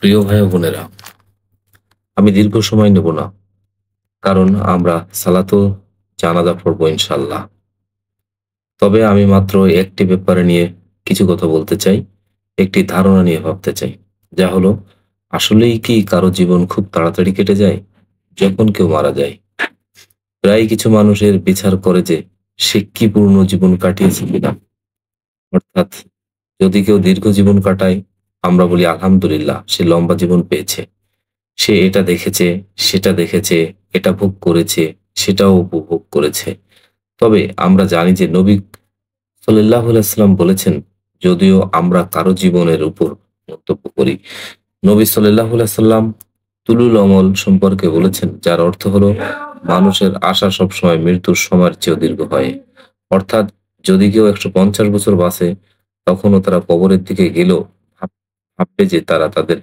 প্রিয় ভাই ও বোনেরা, আমি দীর্ঘ সময় নেব না, কারণ আমরা সালাতো জানাজা পড়বো ইনশাল্লাহ। তবে আমি মাত্র একটি ব্যাপারে নিয়ে কিছু কথা বলতে চাই, একটি ধারণা নিয়ে ভাবতে চাই, যা হলো আসলেই কি কারো জীবন খুব তাড়াতাড়ি কেটে যায় যখন কেউ মারা যায়? প্রায় কিছু মানুষের বিচার করে যে সে কি পূর্ণ জীবন কাটিয়েছে কিনা। অর্থাৎ যদি কেউ দীর্ঘ জীবন কাটায়, আমরা বলি আলহামদুলিল্লাহ, সে লম্বা জীবন পেয়েছে। সে এটা দেখেছে, সেটা দেখেছে, এটা ভোগ করেছে, সেটাও উপভোগ করেছে। তবে আমরা জানি যে নবী সাল্লাল্লাহু আলাইহি ওয়াসাল্লাম বলেছেন, যদিও আমরা কারো জীবনের উপর মন্তব্য করি, নবী সাল্লাল্লাহু আলাইহি ওয়াসাল্লাম তুলুল আমল সম্পর্কে বলেছেন, যার অর্থ হলো মানুষের আশা সবসময় মৃত্যুর সময়ের চেয়েও দীর্ঘ হয়। অর্থাৎ যদি কেউ ১৫০ বছর বাঁচে, তখনও তারা কবরের দিকে গেলেও ভাববে যে তারা তাদের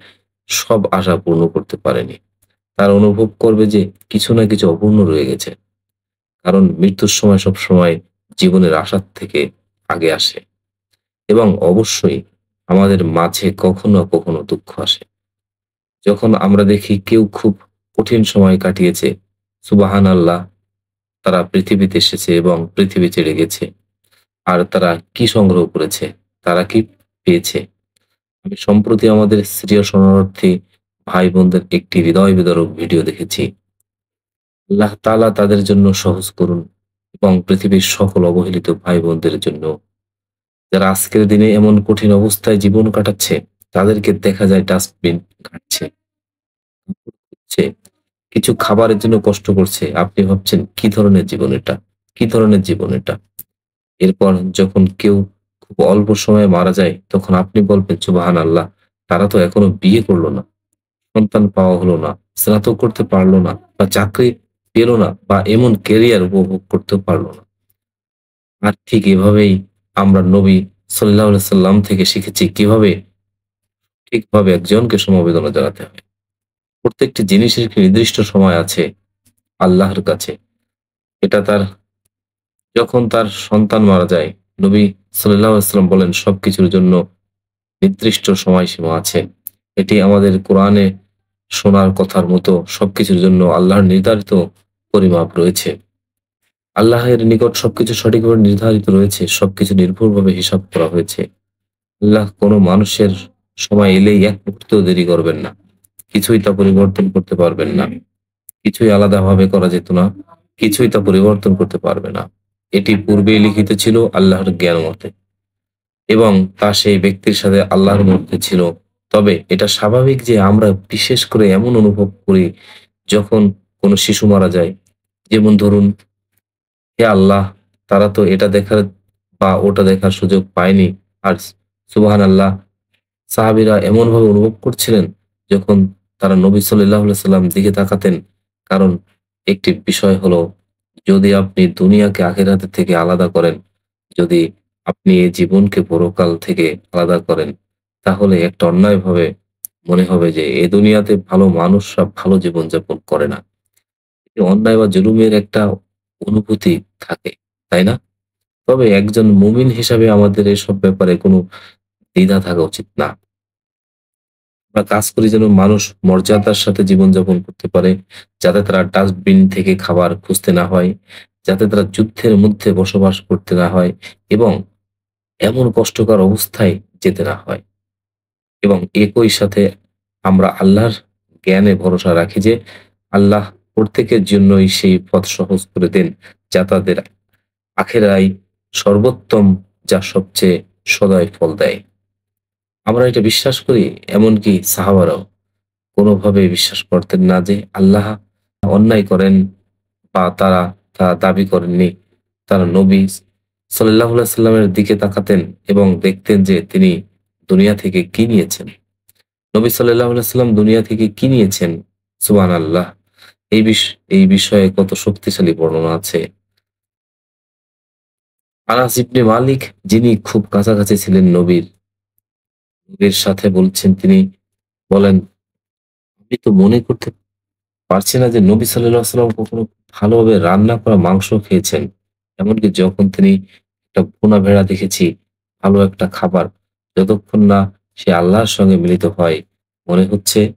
সব আশা পূর্ণ করতে পারেনি। তারা অনুভব করবে যে কিছু না কিছু অপূর্ণ রয়ে গেছে। কারণ মৃত্যুর সময় সবসময় জীবনের আশার থেকে আগে আসে, এবং অবশ্যই আমাদের মাঝে কখনো কখনো দুঃখ আসে। যখন আমরা দেখি কেউ খুব কঠিন সময় কাটিয়েছে, সুবহানাল্লাহ, তারা পৃথিবীতে এসেছে এবং পৃথিবী ছেড়ে গেছে। আর তারা কি সংগ্রহ করেছে? তারা কি পেয়েছে? আমি সম্প্রতি আমাদের সিরিয়া শরণার্থী ভাই বোনদের একটি হৃদয় বিদারক ভিডিও দেখেছি। আল্লাহ তাআলা তাদের জন্য সহজ করুন, এবং পৃথিবীর সকল অবহেলিত ভাই বোনদের জন্য, যারা আজকের দিনে এমন কঠিন অবস্থায় জীবন কাটাচ্ছে, তাদেরকে দেখা যায় ডাস্টবিন ঘাঁটছে, খুঁজছে, কিছু খাবারের জন্য কষ্ট করছে। আপনি ভাবছেন কি ধরনের জীবন এটা? কি ধরনের জীবন এটা? এরপর যখন কেউ খুব অল্প সময়ে মারা যায়, তখন আপনি বলবেন সুবহানাল্লাহ, তারা তো এখনো বিয়ে করলো না, সন্তান পাওয়া হলো না, স্নাতক করতে পারলো না, বা চাকরি পেল না, বা এমন ক্যারিয়ার উপভোগ করতে পারলো না। আর ঠিক এভাবেই আমরা নবী সাল্লাল্লাহু আলাইহি সাল্লাম থেকে শিখেছি কিভাবে ঠিকভাবে একজনকে সমবেদনা জানাতে হয়। প্রত্যেকটি জিনিসের একটি নির্দিষ্ট সময় আছে আল্লাহর কাছে। এটা তার যখন তার সন্তান মারা যায়, নবী সাল্লাল্লাহু আলাইহি সাল্লাম বলেন সবকিছুর জন্য নির্দিষ্ট সময়সীমা আছে। এটি আমাদের কোরআনে শোনার কথার মতো সবকিছুর জন্য আল্লাহর নির্ধারিত পরিমাপ রয়েছে। আল্লাহের নিকট সবকিছু সঠিকভাবে নির্ধারিত রয়েছে, সবকিছু নির্ভুলভাবে হিসাব করা হয়েছে। আল্লাহ কোনো মানুষের সময় এলেই এক মুহূর্তেও দেরি করবেন না। কিছুই তা পরিবর্তন করতে পারবেন না। কিছুই আলাদাভাবে করা যেত না। কিছুই তা পরিবর্তন করতে পারবে না। এটি পূর্বেই লিখিত ছিল আল্লাহর জ্ঞান মতে, এবং তা সেই ব্যক্তির সাথে আল্লাহর মধ্যে ছিল। তবে এটা স্বাভাবিক যে আমরা বিশেষ করে এমন অনুভব করি যখন কোনো শিশু মারা যায়। যেমন ধরুন, হে আল্লাহ, তারা তো এটা দেখার বা ওটা দেখার সুযোগ পায়নি। আর সুবহানাল্লাহ, সাহাবীরা এমনভাবে অনুভব করছিলেন যখন তারা নবী সাল্লাল্লাহু আলাইহি সাল্লাম দিকে তাকাতেন। কারণ একটি বিষয় হলো, যদি আপনি দুনিয়াকে আখিরাতের থেকে আলাদা করেন, যদি আপনি এই জীবনকে পরকাল থেকে আলাদা করেন, তাহলে একটা অন্যায়ভাবে মনে হবে যে এ দুনিয়াতে ভালো মানুষরা ভালো জীবনযাপন করে না। এতে অন্যায় বা জুলুমের একটা অনুভূতি থাকে, তাই না? তবে একজন মুমিন হিসাবে আমাদের এসব ব্যাপারে কোনো দ্বিধা থাকা উচিত না। আমরা কাজ করি যেন মানুষ মর্যাদার সাথে জীবনযাপন করতে পারে, যাতে তারা ডাস্টবিন থেকে খাবার খুঁজতে না হয়, যাতে তারা যুদ্ধের মধ্যে বসবাস করতে না হয়, এবং এমন কষ্টকর অবস্থায় যেতে না হয়। এবং একই সাথে আমরা আল্লাহর জ্ঞানে ভরসা রাখি যে আল্লাহ প্রত্যেকের জন্যই সেই পথ সহজ করে দেন, যা তাদের আখেরাই সর্বোত্তম, যা সবচেয়ে সদয় ফল দেয়। আমরা এটা বিশ্বাস করি, এমনকি সাহাবারাও কোনোভাবে বিশ্বাস করতেন না যে আল্লাহ অন্যায় করেন, বা তারা তা দাবি করেননি। তারা নবী সাল্লাল্লাহু আলাইহি সাল্লামের দিকে তাকাতেন এবং দেখতেন যে তিনি দুনিয়া থেকে কি নিয়েছেন। নবী সাল্লাল্লাহু আলাইহি সাল্লাম দুনিয়া থেকে কি নিয়েছেন? সুবহানাল্লাহ! এই বিষয়ে কত শক্তিশালী বর্ণনা আছে। আনাস ইবনে মালিক, যিনি খুব কাছাকাছি ছিলেন নবীর সাথে বলছেন, তিনি বলেন, আমি তো মনে করতে পারছি না যে নবী সাল্লাল্লাহু আলাইহি ওয়াসাল্লাম কখনো ভালোভাবে রান্না করা মাংস খেয়েছেন। এমনকি যখন তিনি একটা ভুনা ভেড়া দেখেছি, ভালো একটা খাবার, যতক্ষণ না সে আল্লাহর সঙ্গে মিলিত হয়, মনে হচ্ছে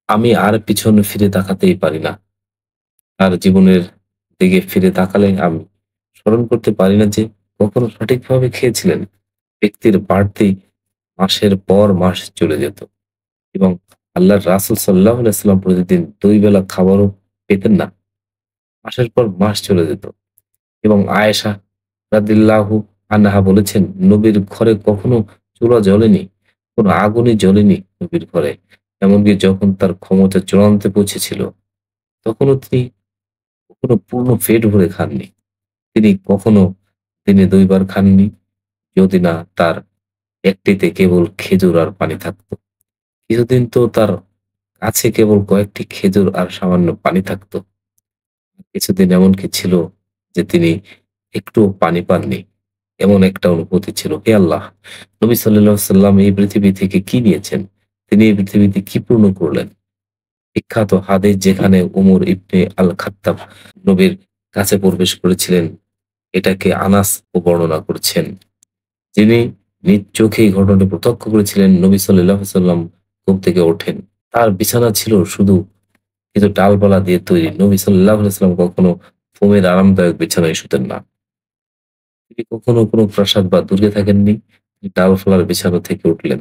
আমি আর পিছনে ফিরে তাকাতেই পারি না। তার জীবনের দিকে ফিরে তাকালে আমি স্মরণ করতে পারি না যে কখনো সঠিকভাবে খেয়েছিলেন। ব্যক্তির বাড়তি মাসের পর মাস চলে যেত এবং আল্লাহর রাসূল সাল্লাল্লাহু আলাইহি ওয়াসাল্লাম প্রতিদিন ২ বেলা খাবারও পেতেন না। মাসের পর মাস চলে যেত এবং আয়েশা রাদিয়াল্লাহু আনহা বলেছেন, নবীর ঘরে কখনো চুলা জ্বলেনি, কোনো আগুনই জ্বলেনি নবীর ঘরে। এমনকি যখন তার ক্ষমতা চূড়ান্তে পৌঁছেছিল, তখনও তিনি কখনো পূর্ণ পেট ভরে খাননি। তিনি কখনো দিনে ২ বার খাননি, যদি না তার একটিতে কেবল খেজুর আর পানি থাকত। কিছুদিন তো তার কাছে কেবল কয়েকটি খেজুর আর সামান্য পানি থাকত। কিছুদিন এমনকি ছিল যে তিনি একটুও পানি পাননি। এমন একটা অনুভূতি ছিল। হে আল্লাহ! নবী সাল্লাল্লাহু আলাইহি সাল্লাম এই পৃথিবী থেকে কি নিয়েছেন? তিনি এই পৃথিবীতে কি পূর্ণ করলেন? বিখ্যাত হাদিস যেখানে উমর ইবনে আল খাত্তাব নবীর কাছে প্রবেশ করেছিলেন, এটাকে আনাস বর্ণনা করছেন। যিনি নিজ চোখে এই ঘটনাটি প্রত্যক্ষ করেছিলেন, নবী সাল্লাল্লাহু আলাইহি সাল্লাম ঘুম থেকে ওঠেন। তার বিছানা ছিল শুধু কিছু ডালপালা দিয়ে তৈরি। নবী সাল্লাল্লাহু আলাইহি সাল্লাম কখনো ফোমের আরামদায়ক বিছানায় শুতেন না। তিনি কখনো কোনো প্রাসাদ বা দুর্গে থাকেননি। তিনি ডালপালার বিছানা থেকে উঠলেন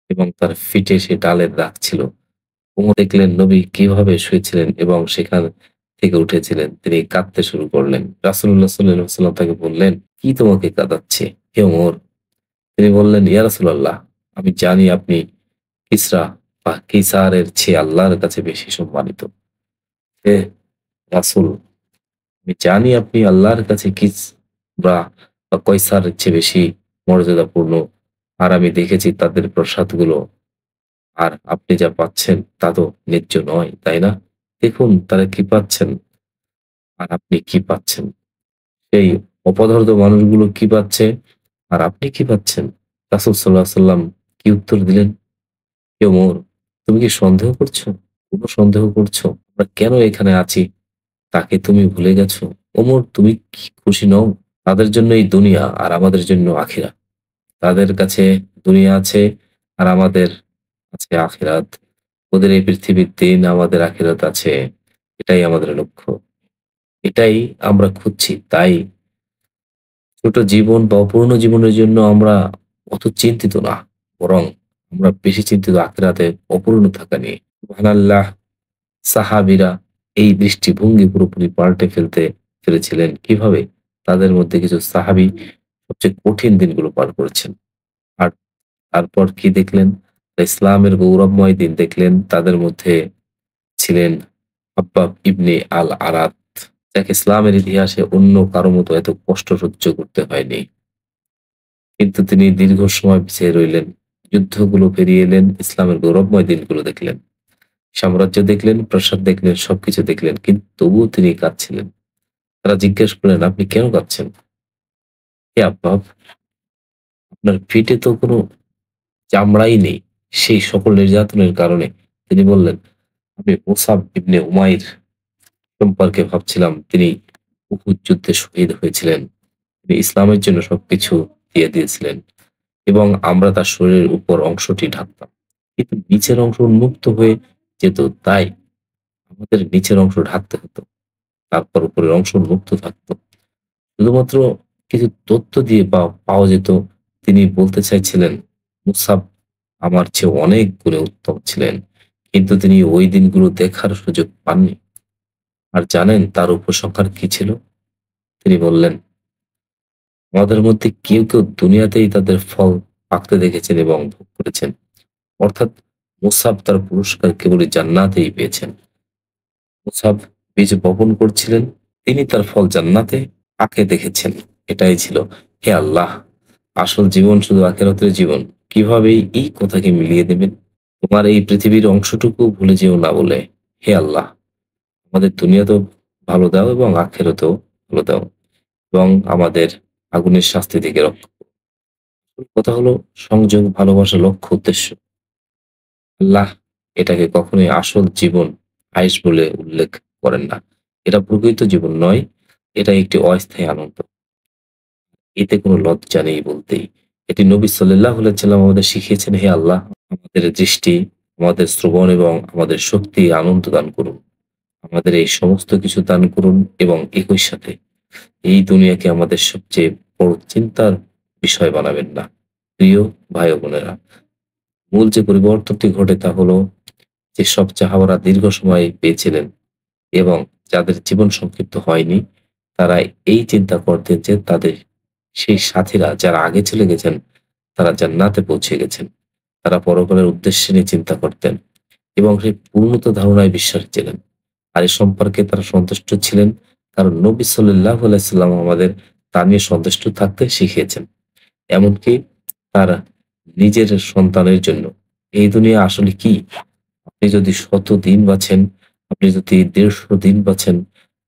এবং তার ফিটে সে ডালের দাগ ছিল। ওমর দেখলেন নবী কিভাবে শুয়েছিলেন এবং সেখান থেকে উঠেছিলেন। তিনি কাঁদতে শুরু করলেন। রাসূলুল্লাহ সাল্লাল্লাহু আলাইহি ওয়াসাল্লাম তাকে বললেন, "কি তোমাকে কাঁদাচ্ছে, হে ওমর?" তিনি বললেন, "ইয়া রাসূলাল্লাহ, আমি জানি আপনি কিসরা বা কিসারের চেয়ে আল্লাহর কাছে বেশি সম্মানিত। হে রাসূল, আমি জানি আপনি আল্লাহর কাছে কিসরা বা কয়সারের চেয়ে বেশি মর্যাদাপূর্ণ। আর আমি দেখেছি তাদের প্রাসাদগুলো। আর আপনি যা পাচ্ছেন তা তো ন্যায্য নয়, তাই না? দেখুন তারা কি পাচ্ছেন আর আপনি কি পাচ্ছেন। সেই অপদার্থ মানুষগুলো কি পাচ্ছে আর আপনি কি পাচ্ছেন?" রাসূল সাল্লাল্লাহু আলাইহি সাল্লাম কি উত্তর দিলেন? "হে ওমর, তুমি কি সন্দেহ করছো? কোন সন্দেহ করছো? আমরা কেন এখানে আছি তাকে তুমি ভুলে গেছো? ওমর, তুমি কি খুশি নও? তাদের জন্য এই দুনিয়া আর আমাদের জন্য আখিরাত। তাদের কাছে দুনিয়া আছে আর আমাদের আছে আখিরাত। ওদের এই পৃথিবীর দিন, আমাদের আখিরাত আছে। এটাই আমাদের লক্ষ্য। এটাই আমরা খুঁজছি। তাই ছোট জীবন বা অপূর্ণ জীবনের জন্য আমরা অত চিন্তিত না। বরং আমরা বেশি চিন্তিত আখিরাতে অপূর্ণ থাকা নিয়ে। সুবহানাল্লাহ! সাহাবীরা এই দৃষ্টিভঙ্গি পুরোপুরি পাল্টে ফেলতে পেরেছিলেন। কিভাবে? তাদের মধ্যে কিছু সাহাবী সবচেয়ে কঠিন দিনগুলো পার করেছেন। আর তারপর কি দেখলেন? ইসলামের গৌরবময় দিন দেখলেন। তাদের মধ্যে ছিলেন খাব্বাব ইবনে আল আরাত, যাকে ইসলামের ইতিহাসে অন্য কারো মতো এত কষ্ট সহ্য করতে হয়নি। কিন্তু তিনি দীর্ঘ সময় পিছিয়ে রইলেন। যুদ্ধগুলো পেরিয়ে এলেন, ইসলামের গৌরবময় দিনগুলো দেখলেন। সাম্রাজ্য দেখলেন, প্রাসাদ দেখলেন, সবকিছু দেখলেন। কিন্তু তবুও তিনি কাঁদছিলেন। তারা জিজ্ঞেস করলেন, "আপনি কেন কাঁদছেন?" "হে আব্বাব, আপনার পিঠে তো কোনো চামড়াই নেই।" সেই সকল নির্যাতনের কারণে তিনি বললেন, "আমি মুসাব ইবনে উমাইর সম্পর্কে ভাবছিলাম। তিনি উহুদ যুদ্ধে শহীদ হয়েছিলেন। তিনি ইসলামের জন্য সবকিছু দিয়ে দিয়েছিলেন এবং আমরা তার শরীরের উপর অংশটি ঢাকতাম। কিন্তু নিচের অংশ উন্মুক্ত হয়ে যেত, তাই আমাদের নিচের অংশ ঢাকতে হতো। তারপর উপরের অংশ উন্মুক্ত থাকতো। শুধুমাত্র কিছু তথ্য দিয়ে পাওয়া যেত। তিনি বলতে চাইছিলেন, মুসাব আমার চেয়ে অনেক গুণে উত্তম ছিলেন। কিন্তু তিনি ওই দিনগুলো দেখার সুযোগ পাননি। আর জানেন তার উপসংহার কি ছিল?" তিনি বললেন, "আমাদের মধ্যে কেউ দুনিয়াতেই তাদের ফল পাকতে দেখেছেন এবং ভোগ করেছেন। অর্থাৎ মুসাব তার পুরস্কার কেবলই জান্নাতেই পেয়েছেন। মুসাব বীজ বপন করছিলেন, তিনি তার ফল জান্নাতে পাকে দেখেছেন। এটাই ছিল। হে আল্লাহ! আসল জীবন শুধু আখিরাতের জীবন। কিভাবে এই কথাকে মিলিয়ে দেবেন? তোমার এই পৃথিবীর অংশটুকু ভুলে যেও না বলে। হে আল্লাহ! আমাদের দুনিয়াতেও ভালো দাও এবং আখিরাতেও ভালো দাও এবং আমাদের আগুনের শাস্তি থেকে রক্ষা করো।" কথা হলো সংযোগ, ভালোবাসা, লক্ষ্য, উদ্দেশ্য। আল্লাহ এটাকে কখনোই আসল জীবন আইস বলে উল্লেখ করেন না। এটা প্রকৃত জীবন নয়। এটা একটি অস্থায়ী আনন্দ। এতে কোনো লজ্জা নেই বলতেই। এটি নবী সাল্লাল্লাহু আলাইহি ওয়াসাল্লাম আমাদের শিখিয়েছেন, হে আল্লাহ! আমাদের দৃষ্টি, আমাদের শ্রবণ এবং আমাদের শক্তি আনন্দ দান করুন। আমাদের এই সমস্ত কিছু দান করুন এবং একই সাথে এই দুনিয়াকে আমাদের সবচেয়ে বড় চিন্তার বিষয় বানাবেন না। প্রিয় ভাই ও বোনেরা, মূল যে পরিবর্তনটি ঘটে তা হলো যেসব সাহাবারা দীর্ঘ সময় পেয়েছিলেন এবং যাদের জীবন সংক্ষিপ্ত হয়নি, তারা এই চিন্তা করতেন যে তাদের সেই সাথীরা যারা আগে চলে গেছেন, তারা জান্নাতে পৌঁছে গেছেন। তারা পরকালের উদ্দেশ্য নিয়ে চিন্তা করতেন এবং সেই পূর্ণত ধারণায় বিশ্বাসী ছিলেন। আর এ সম্পর্কে তারা সন্তুষ্ট ছিলেন, কারণ নবী সাল্লাল্লাহু আলাইহি সাল্লাম আমাদের তা নিয়ে সন্তুষ্ট থাকতে শিখিয়েছেন। এমনকি তার নিজের সন্তানের জন্য এই দুনিয়া আসলে কি? আপনি যদি ১০০ দিন বাঁচেন, আপনি যদি ১৫০ দিন বাঁচেন,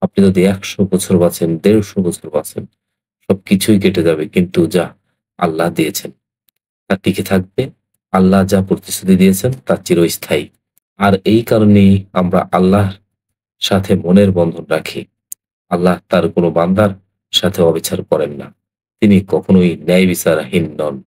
আপনি যদি ১০০ বছর বাঁচেন, ১৫০ বছর বাঁচেন, সবকিছুই কেটে যাবে। কিন্তু যা আল্লাহ দিয়েছেন তা টিকে থাকবে। আল্লাহ যা প্রতিশ্রুতি দিয়েছেন তা চিরস্থায়ী। আর এই কারণেই আমরা আল্লাহর সাথে মনের বন্ধন রাখি। আল্লাহ তার কোনো বান্দার সাথে অবিচার করেন না। তিনি কখনোই ন্যায় বিচারহীন নন।